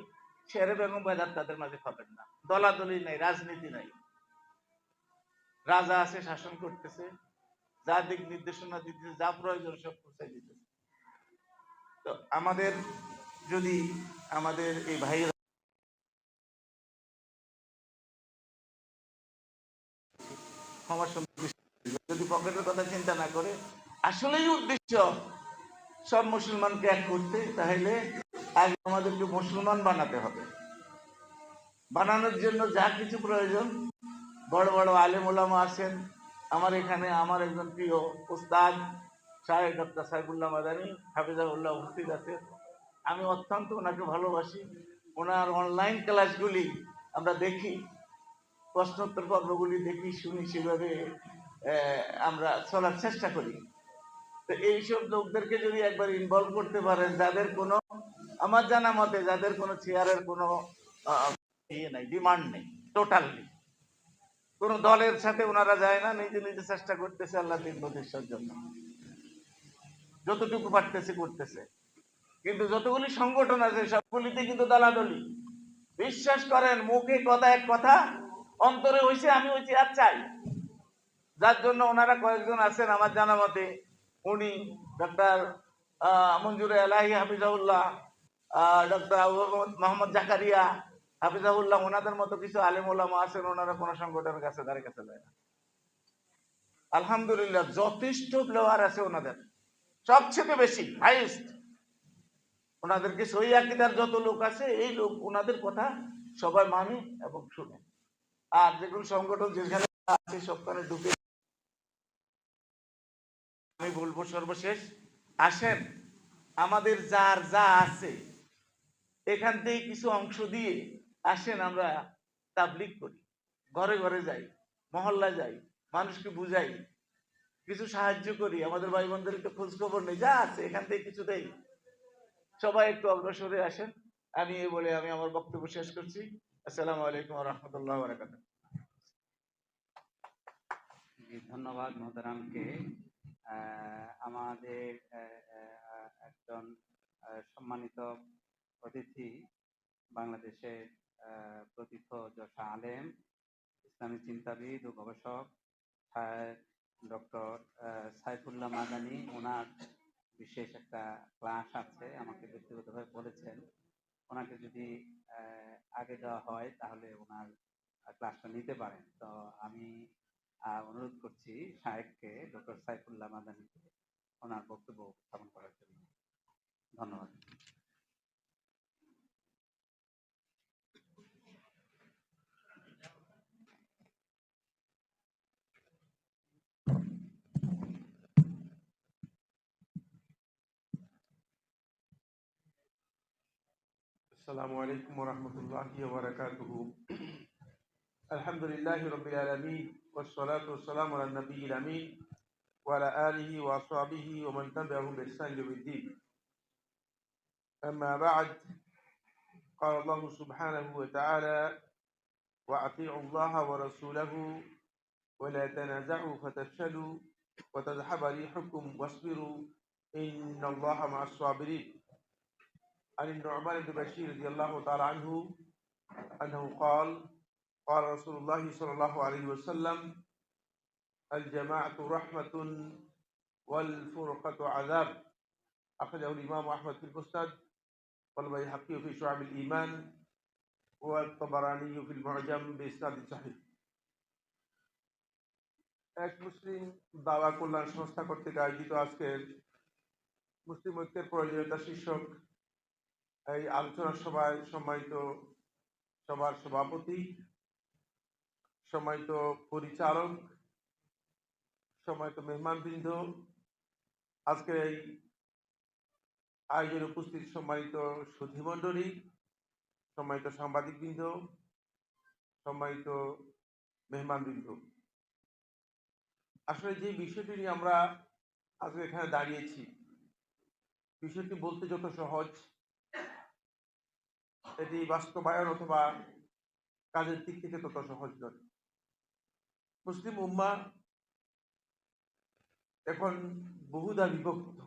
শিরক এবং বেদাত তাদের মাঝে পাবেন না। দলাদলি নাই, রাজনীতি নাই। রাজা আছে, শাসন করতেছে, যা দিক নির্দেশনা দিতেছে, যা প্রয়োজন সব পৌঁছাই দিতেছে। তো আমাদের যদি আমাদের এই ভাইয়েরা যদি পকেটের কথা চিন্তা না করে, আসলেই উদ্দেশ্য সব মুসলমানকে এক করতে, তাহলে আগে আমাদেরকে মুসলমান বানাতে হবে। বানানোর জন্য যা কিছু প্রয়োজন, বড় বড় আলেম ওলামা আছেন। আমার এখানে আমার একজন প্রিয় উস্তাদ শাহেখ ডক্টর সাইফুল্লাহ মাদানী হাফিজাহুল্লাহ উপস্থিত আছে। আমি অত্যন্ত ওনাকে ভালোবাসি। ওনার অনলাইন ক্লাসগুলি আমরা দেখি, প্রশ্নোত্তর পর্বগুলি দেখি, শুনি, সেভাবে আমরা চলার চেষ্টা করি। তো এইসব লোকদেরকে যদি একবার ইনভলভ করতে পারেন, যাদের কোনো, আমার জানা মতে যাদের কোনো চেয়ারের কোনো ইয়ে নাই, ডিমান্ড নেই, টোটালি কোনো দলের সাথে ওনারা যায় না, নিজে নিজে চেষ্টা করতেছে আল্লাহ দিন প্রতিষ্ঠার জন্য, যতটুকু পারতেছে করতেছে। কিন্তু যতগুলি সংগঠন আছে সবগুলিতে কিন্তু দলাদলি। বিশ্বাস করেন, মুখে কথা এক কথা, অন্তরে হইছে আমি ওই চেয়ার চাই। যার জন্য ওনারা কয়েকজন আছেন আমার জানা মতে, উনি ডক্টর মঞ্জুরে এলাহি হাফিজাউল্লাহ, ডক্টর মোহাম্মদ জাকারিয়া হাফিজাউল্লাহ, ওনাদের মতো কিছু আলেম ওলামা আছেন, ওনারা কোনো সংগঠনের কাছে ধারে কাছে যায় না। আলহামদুলিল্লাহ যথেষ্ট প্লেয়ার আছে ওনাদের, সবচেয়ে বেশি হাইয়েস্ট। ওনাদেরকে সহি আকীদার যত লোক আছে, এই লোক ওনাদের কথা সবাই মানে এবং শুনে। আর যেগুলো সংগঠন যেখানে আছে সবখানে ঢুকে, আমি বলবো সর্বশেষ, আসেন আমাদের যার যা আছে এখান থেকে কিছু অংশ দিয়ে আসেন আমরা তাবলীগ করি, ঘরে ঘরে যাই, মহল্লায় যাই, মানুষকে বুঝাই, কিছু সাহায্য করি, আমাদের ভাই বোনদের একটু খোঁজ খবর নেই, যা আছে এখান থেকে কিছু দেই। সবাই একটু অগ্রসরে আসেন। আমি এই বলে আমি আমার বক্তব্য শেষ করছি। আসসালামু আলাইকুম ওয়া রাহমাতুল্লাহি ওয়া বারাকাতুহু। ধন্যবাদ মোহতারামকে। আমাদের একজন সম্মানিত অতিথি, বাংলাদেশের প্রথিত যশা আলেম, ইসলামী চিন্তাবিদ ও গবেষক ডক্টর সাইফুল্লাহ মাদানী, ওনার বিশেষ একটা ক্লাস আছে, আমাকে ব্যক্তিগতভাবে বলেছেন ওনাকে যদি আগে দেওয়া হয় তাহলে ওনার ক্লাসটা নিতে পারেন। তো আমি অনুরোধ করছি শায়েখকে, ডক্টর সাইফুল্লাহ মাদানীকে, ওনার বক্তব্য উপস্থাপন করার জন্য। ধন্যবাদ। السلام عليكم ورحمة الله وبركاته. الحمد لله رب العالمين، والصلاة والسلام على النبي الأمين وعلى آله وأصحابه ومن تبعهم بإحسان إلى يوم الدين. أما بعد، قال الله سبحانه وتعالى: وأطيعوا الله ورسوله ولا تنازعوا فتفشلوا وتذهب ريحكم واصبروا إن الله مع الصابرين. عن النعمان بن بشير رضي الله تعالى عنه أنه قال: قال رسول الله صلى الله عليه وسلم: الجماعة رحمة والفرقة عذاب. أخرجه الإمام أحمد في المسند والبيهقي في شعب الإيمان والطبراني في المعجم بإسناد صحيح. এক মুসলিম দাওয়া কল্যাণ সংস্থা কর্তৃক আয়োজিত আজকের মুসলিম ঐক্যের প্রয়োজনীয়তা শীর্ষক এই আলোচনা সভায় সম্মানিত সভার সভাপতি, সম্মানিত পরিচালক, সম্মানিত মেহমানবৃন্দ, আজকে এই আয়োজনে উপস্থিত সম্মানিত সুধীমণ্ডলী, সম্মানিত সাংবাদিকবৃন্দ, সম্মানিত মেহমানবৃন্দ, আসলে যে বিষয়টি নিয়ে আমরা আজকে এখানে দাঁড়িয়েছি, বিষয়টি বলতে যত সহজ, এটি বাস্তবায়ন অথবা কাজের দিক থেকে তত সহজ নয়। মুসলিম উম্মাহ এখন বহুধা বিভক্ত।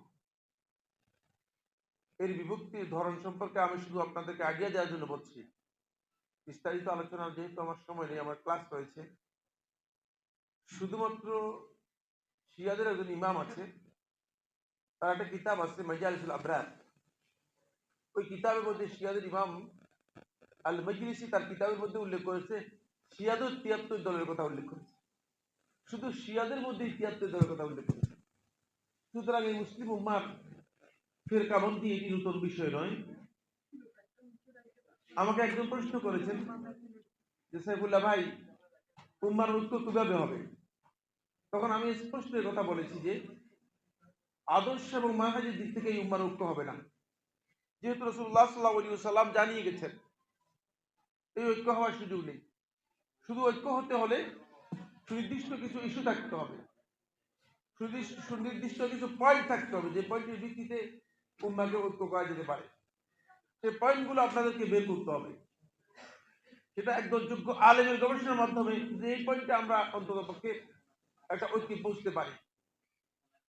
এর বিভক্তির ধরন সম্পর্কে আমি শুধু আপনাদেরকে আইডিয়া দেওয়ার জন্য বলছি, বিস্তারিত আলোচনা যেহেতু আমার সময় নেই, আমার ক্লাস রয়েছে। শুধুমাত্র শিয়াদের একজন ইমাম আছে, তার একটা কিতাব আছে মাজালিসুল আবরার। ওই কিতাবের মধ্যে শিয়াদের ইমাম আল মজলিসি তার কিতাবের মধ্যে উল্লেখ করেছে শিয়াদের ৭৩ দলের কথা উল্লেখ করেছে, শুধু শিয়াদের মধ্যে ৭৩ দলের কথা উল্লেখ করেছে। সুতরাং এই মুসলিম উম্মার ফিরকাবন্দি এটি নতুন বিষয় নয়। আমাকে একজন প্রশ্ন করেছেন যে সাইফুল্লাহ ভাই উম্মার ঐক্য কিভাবে হবে, তখন আমি স্পষ্ট কথা বলেছি যে আদর্শ এবং মানহাজের দিক থেকে এই উম্মার ঐক্য হবে না, যেহেতু রাসূলুল্লাহ সাল্লাল্লাহু আলাইহি ওয়াসাল্লাম জানিয়ে গেছেন এই ঐক্য হওয়ার সুযোগ নেই। শুধু ঐক্য হতে হলে সুনির্দিষ্ট কিছু ইস্যু থাকতে হবে, সুনির্দিষ্ট কিছু পয়েন্ট থাকতে হবে, যে পয়েন্টের ভিত্তিতে উম্মাকে ঐক্য করা যেতে পারে। সেই পয়েন্টগুলো আপনাদেরকে বের করতে হবে, সেটা একদম যোগ্য আলেমের গবেষণার মাধ্যমে, যে এই পয়েন্টে আমরা অন্তত পক্ষে একটা ঐক্যে পৌঁছতে পারি।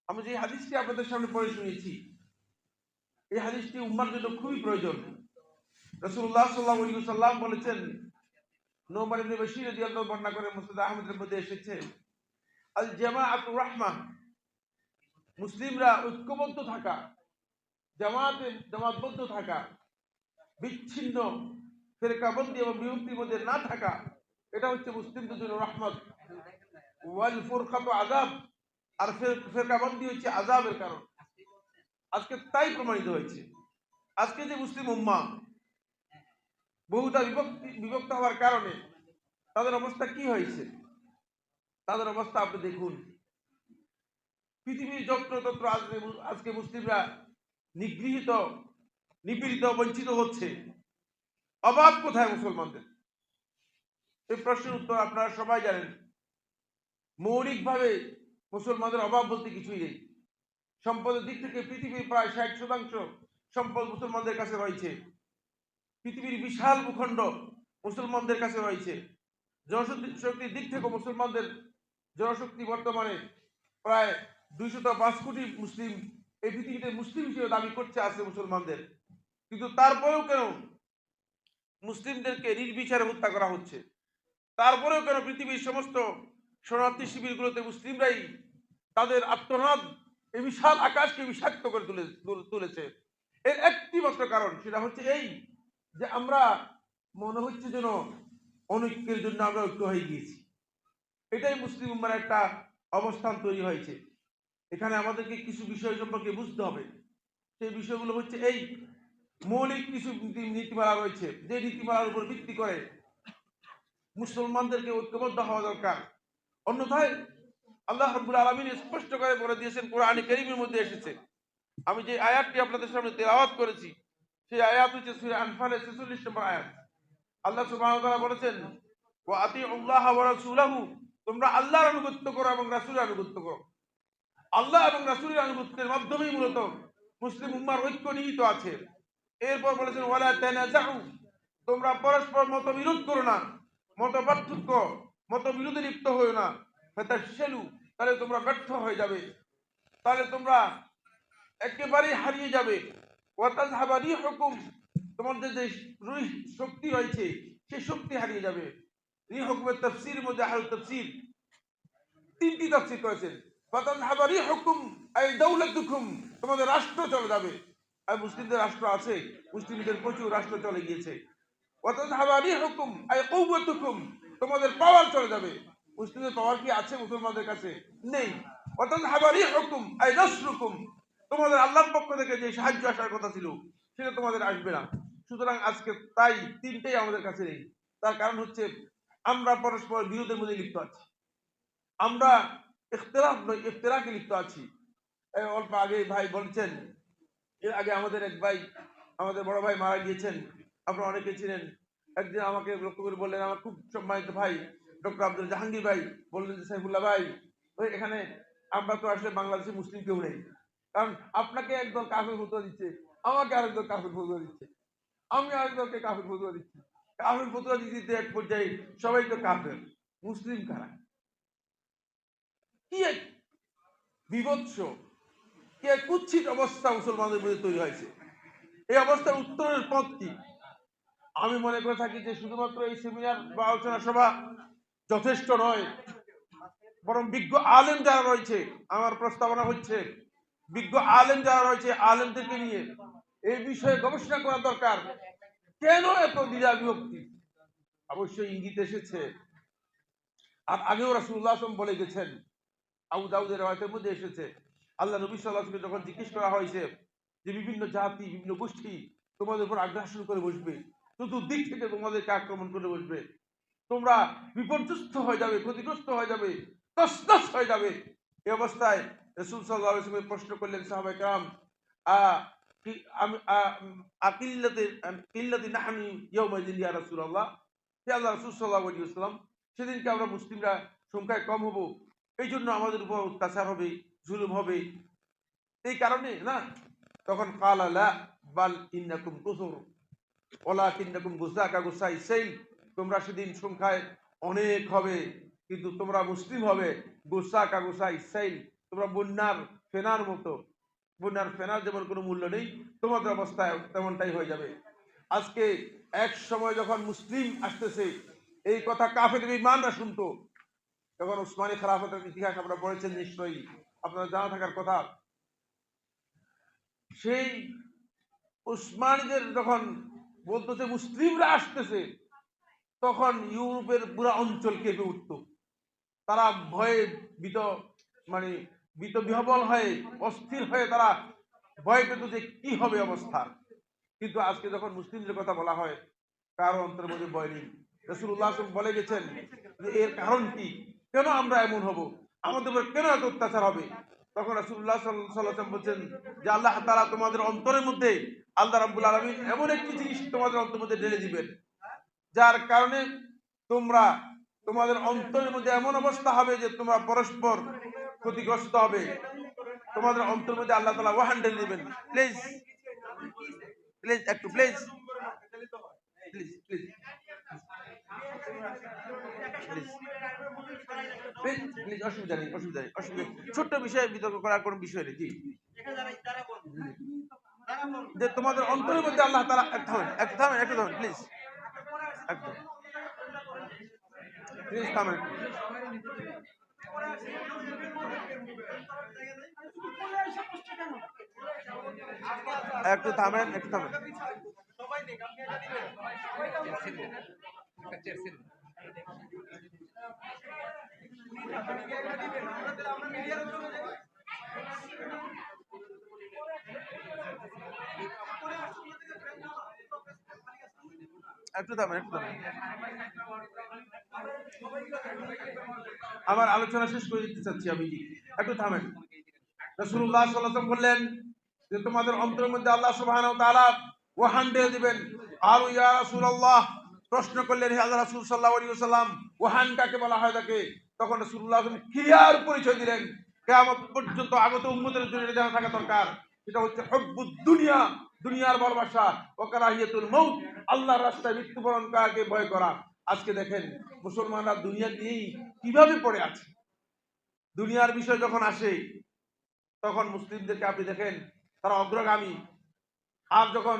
আমি যে হাদিসটি আপনাদের সামনে পড়ে শুনিয়েছি, এই হাদিসটি উম্মার জন্য খুবই প্রয়োজন। রাসূলুল্লাহ সাল্লাল্লাহু আলাইহি ওয়াসাল্লাম বলেছেন, নোমান ইবনে বাশীর রাদিয়াল্লাহু বর্ণনা করে মুসনাদ আহমদের মধ্যে এসেছে, আল জামাআতু রাহমাহ, মুসলিমরা ঐক্যবদ্ধ থাকা, জামাতবদ্ধ থাকা, বিচ্ছিন্ন ফেরকাবন্দি এবং বিভক্তির মধ্যে না থাকা, এটা হচ্ছে মুসলিমদের জন্য রহমত। ওয়াল ফুরকাতু আযাব, আর ফেরকাবন্দি হচ্ছে আযাবের কারণ। আজকে তাই প্রমাণিত হয়েছে। আজকে যে মুসলিম উম্মাহ বহুতা বিভক্ত হওয়ার কারণে তাদের অবস্থা কি হয়েছে, তাদের অবস্থা আপনি দেখুন। পৃথিবীর যত্রতত্র আজকে মুসলিমরা নিগৃহীত, নিপীড়িত, বঞ্চিত হচ্ছে। অভাব কোথায় মুসলমানদের? এই প্রশ্নের উত্তর আপনারা সবাই জানেন। মৌলিকভাবে মুসলমানদের অভাব বলতে কিছুই নেই। সম্পদের দিক থেকে পৃথিবীর প্রায় 60% সম্পদ মুসলমানদের কাছে রয়েছে। পৃথিবীর বিশাল ভূখণ্ড মুসলমানদের কাছে রয়েছে। জনশক্তির দিক থেকে মুসলমানদের জনশক্তি বর্তমানে প্রায় 205 কোটি মুসলিম এই পৃথিবীতে মুসলিম হিসেবে দাবি করছে আছে মুসলমানদের। কিন্তু তারপরেও কেন মুসলিমদেরকে নির্বিচারে হত্যা করা হচ্ছে? তারপরেও কেন পৃথিবীর সমস্ত শরণার্থী শিবিরগুলোতে মুসলিমরাই তাদের আত্মনাদ এই বিশাল আকাশকে বিষাক্ত করে তুলেছে? এর একটি মাত্র কারণ, সেটা হচ্ছে এই যে আমরা মনে হচ্ছে যেন অনৈক্যের জন্য আমরা ঐক্য হয়ে গিয়েছি। এটাই মুসলিম উম্মার একটা অবস্থান তৈরি হয়েছে। এখানে আমাদেরকে কিছু বিষয় সম্পর্কে বুঝতে হবে। সেই বিষয়গুলো হচ্ছে এই মৌলিক কিছু নীতিমালা রয়েছে, যে নীতিমালার উপর ভিত্তি করে মুসলমানদেরকে ঐক্যবদ্ধ হওয়া দরকার। অন্যথায় আল্লাহ রাব্বুল আলামিন স্পষ্ট করে বলে দিয়েছেন, কোরআনে কারীমের মধ্যে এসেছে। আমি যে আয়াতটি আপনাদের সামনে তেলাওয়াত করেছি, সেই আয়াত হচ্ছে সূরা আনফালের 46 নম্বর আয়াত। আল্লাহ সুবহানাহু ওয়া তাআলা বলেছেন, ওয়া আতিউল্লাহ ওয়া রাসূলাহু, তোমরা আল্লাহর আনুগত্য করো এবং রাসূলের আনুগত্য করো। আল্লাহ এবং রাসূলের আনুগত্যের মাধ্যমেই মূলত মুসলিম উম্মার ঐক্য নিহিত আছে। এরপর বলেছেন, ওয়ালা তানাজাউ, তোমরা পরস্পর মতবিরোধ করো না, মত পার্থক্য, মতবিরোধে লিপ্ত হয়ো না। ফাতাশালু, তাহলে তোমরা ব্যর্থ হয়ে যাবে, তাহলে তোমরা একেবারেই হারিয়ে যাবে। ওয়াতাযহাবা রিহুকুম, তোমাদের যে শক্তি রয়েছে সেই শক্তি হারিয়ে যাবে। রিহুকুমের তাফসীরের মধ্যে আহলুত তাফসীর 3টি তাফসীর করেছেন। ফাতাযহাবা রিহুকুম আই দাওলাতুকুম, তোমাদের রাষ্ট্র চলে যাবে। আর মুসলিমদের রাষ্ট্র আছে, মুসলিমদের প্রচুর রাষ্ট্র চলে গিয়েছে। ওয়াতাযহাবা রিহুকুম আই কুওয়াতুকুম, তোমাদের পাওয়ার চলে যাবে। মুসলিমদের পাওয়ার কি আছে মুসলমানদের কাছে? নেই। ওয়াতাযহাবা রিহুকুম আই নাসরুকুম, তোমাদের আল্লাহর পক্ষ থেকে যে সাহায্য আসার কথা ছিল সেটা তোমাদের আসবে না। সুতরাং আজকে তাই 3টেই আমাদের কাছে নেই। তার কারণ হচ্ছে আমরা পরস্পর বিরোধের মধ্যে লিপ্ত আছি, আমরা ইখতিলাফ নয় ইফতিরাকে লিপ্ত আছি। অল্প আগে ভাই বলছেন, এর আগে আমাদের এক ভাই, আমাদের বড় ভাই মারা গিয়েছেন, আপনারা অনেকে ছিলেন। একদিন আমাকে লক্ষ্য করে বললেন, আমার খুব সম্মানিত ভাই ডক্টর আব্দুল জাহাঙ্গীর ভাই, বললেন যে সাইফুল্লাহ ভাই, ওই এখানে আমরা তো আসলে বাংলাদেশে মুসলিম কেউ নেই, কারণ আপনাকে একদল কাফের ফতোয়া দিচ্ছে, আমাকে আরেকদল কাফের ফতোয়া দিচ্ছে, আমি আরেকদলকে কাফের ফতোয়া দিচ্ছি। কাফের ফতোয়া দিতে এক পর্যায়ে সবাই তো কাফের, মুসলিম কারা? কি এক বিভৎস, কি এক কুৎসিত অবস্থা মুসলমানদের মধ্যে তৈরি হয়েছে। এই অবস্থার উত্তরের পথ কি? আমি মনে করে থাকি যে শুধুমাত্র এই সেমিনার বা আলোচনা সভা যথেষ্ট নয়, বরং বিজ্ঞ আলেম যারা রয়েছে, আমার প্রস্তাবনা হচ্ছে বিজ্ঞ আলেম যারা রয়েছে, আলেমদেরকে নিয়ে এই বিষয়ে গবেষণা করা দরকার। কেন এত দ্বিধা বিভক্তি? অবশ্যই ইঙ্গিত এসেছে, আর আগেও রাসূলুল্লাহ সাল্লাল্লাহু আলাইহি ওয়াসাল্লাম বলে গেছেন, আবু দাউদের রাওয়ায়াতের মধ্যে এসেছে, আল্লাহ নবী সাল্লাল্লাহু আলাইহি ওয়াসাল্লামকে যখন জিজ্ঞেস করা হয়েছে যে বিভিন্ন জাতি, বিভিন্ন গোষ্ঠী তোমাদের উপর আগ্রাসন করে বসবে, চতুর্দিক থেকে তোমাদেরকে আক্রমণ করে বসবে, তোমরা বিপর্যস্ত হয়ে যাবে, ক্ষতিগ্রস্ত হয়ে যাবে, তছনছ হয়ে যাবে। এই অবস্থায় রাসূল সাল্লাল্লাহু আলাইহি ওয়াসাল্লাম প্রশ্ন করলেন সাহাবায়ে কেরাম, আ কি আমি কিল্লাতি নাহনি ইয়াউমাইযিন ইয়া রাসূলুল্লাহ, হে আল্লাহর রাসূল সাল্লাল্লাহু আলাইহি ওয়াসাল্লাম, সেদিনকে আমরা মুসলিমরা সংখ্যায় কম হব, এই জন্য আমাদের উপর অত্যাচার হবে, জুলুম হবে, এই কারণে না? তখন ক্বালা লা বাল ইন্নাকুম কুসুর ওয়ালাকিন্নাকুম গুসাকা গুসাই সাইল, তোমরা সেদিন সংখ্যায় অনেক হবে, কিন্তু তোমরা মুসলিম হবে গুসাকা গুসাই সাইল, তোমরা বন্যার ফেনার মতো। বন্যার ফেনার যেমন কোনো মূল্য নেই, তোমাদের অবস্থায় তেমনটাই হয়ে যাবে। আজকে এক সময় যখন মুসলিম আসতেছে, এই কথা কাফের বেঈমানরা শুনতো, তখন উসমানী খেলাফতের ইতিহাস আপনারা পড়েছেন নিশ্চয়ই, আপনারা জানা থাকার কথা। সেই উসমানীদের যখন বলতেছে মুসলিমরা আসতেছে, তখন ইউরোপের পুরো অঞ্চল কেঁপে উঠত। তারা ভয়ে ভীত, মানে বিহবল হয়ে, অস্থির হয়ে তারা ভয় পেত যে কি হবে অবস্থা। কিন্তু আজকে যখন মুসলিমদের কথা বলা হয়, কারো অন্তরের মধ্যে ভয় নেই। রাসূলুল্লাহ সাল্লাল্লাহু আলাইহি ওয়াসাল্লাম বলে গেছেন যে এর কারণ কি, কেন আমরা এমন হব, আমাদের উপর কেন এত অত্যাচার হবে। তখন রাসূলুল্লাহ সাল্লাল্লাহু আলাইহি ওয়াসাল্লাম বলছেন যে আল্লাহ তাআলা তোমাদের অন্তরের মধ্যে, আল্লাহ রাব্বুল আলামিন এমন একটি জিনিস তোমাদের অন্তরের মধ্যে ঢেলে দিবেন, যার কারণে তোমাদের অন্তরের মধ্যে এমন অবস্থা হবে যে তোমরা পরস্পর ক্ষতিগ্রস্ত হবে। তোমাদের অন্তরের মধ্যে আল্লাহ তাআলা ওয়াহান ঢেলে দিবেন। প্লিজ প্লিজ একটু please please please please please অসুবিধা নেই, অসুবিধা নেই, অসুবিধা নেই। ছোট্ট বিষয়ে বিতর্ক করার কোনো বিষয় নেই। জি, যে তোমাদের অন্তরের মধ্যে আল্লাহ তাআলা একটু থামেন প্লিজ, একদম প্লিজ থামেন। একটু থামেন। আমার আলোচনা শেষ করে দিতে চাচ্ছি আমি। একটু থামেন। রাসূলুল্লাহ সাল্লাল্লাহু আলাইহি ওয়াসাল্লাম বললেন যে তোমাদের অন্তরের মধ্যে আল্লাহ সুবহানাহু ওয়া তাআলা ওয়াহান ঢেলে দিবেন। আর ইয়া রাসূলুল্লাহ, প্রশ্ন করলেন হে আল্লাহর রাসূল সাল্লাল্লাহু আলাইহি ওয়াসাল্লাম, ওয়াহান কাকে বলা হয় থাকে? তখন রাসূলুল্লাহ সাল্লাল্লাহু আলাইহি ওয়াসাল্লাম ক্লিয়ার পরিচয় দিলেন, কিয়ামত পর্যন্ত আগত উম্মতের জন্য এটা জানা থাকা দরকার। সেটা হচ্ছে হুব্বুদ দুনিয়া, দুনিয়ার ভালোবাসা, ওয়া কারাহিয়াতুল মাউত, আল্লাহর রাস্তায় মৃত্যুবরণ করাকে ভয় করা। আজকে দেখেন মুসলমানরা দুনিয়া নিয়েই কিভাবে পড়ে আছে। দুনিয়ার বিষয় যখন আসে, তখন মুসলিমদেরকে আপনি দেখেন তারা অগ্রগামী। আর যখন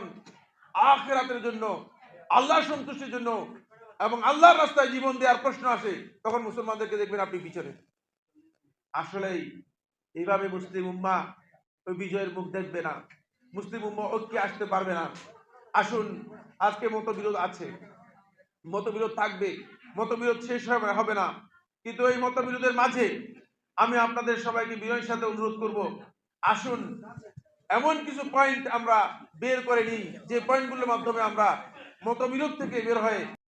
আখিরাতের জন্য, আল্লাহর সন্তুষ্টির জন্য এবং আল্লাহর রাস্তায় জীবন দেওয়ার প্রশ্ন আসে, তখন মুসলমানদেরকে দেখবেন আপনি পিছনে। আসলেই এইভাবে মুসলিম উম্মাহ ওই বিজয়ের মুখ দেখবে না, মুসলিম উম্মাহ ঐক্যে আসতে পারবে না। আসুন, আজকে মতবিরোধ আছে, মতবিরোধ থাকবে, মতবিরোধ শেষ হবে না, কিন্তু এই মতবিরোধের মাঝে আমি আপনাদের সবাইকে বিনয়ের সাথে অনুরোধ করব, আসুন এমন কিছু পয়েন্ট আমরা বের করে নিই, যে পয়েন্টগুলোর মাধ্যমে আমরা মতবিরোধ থেকে বের হয়ে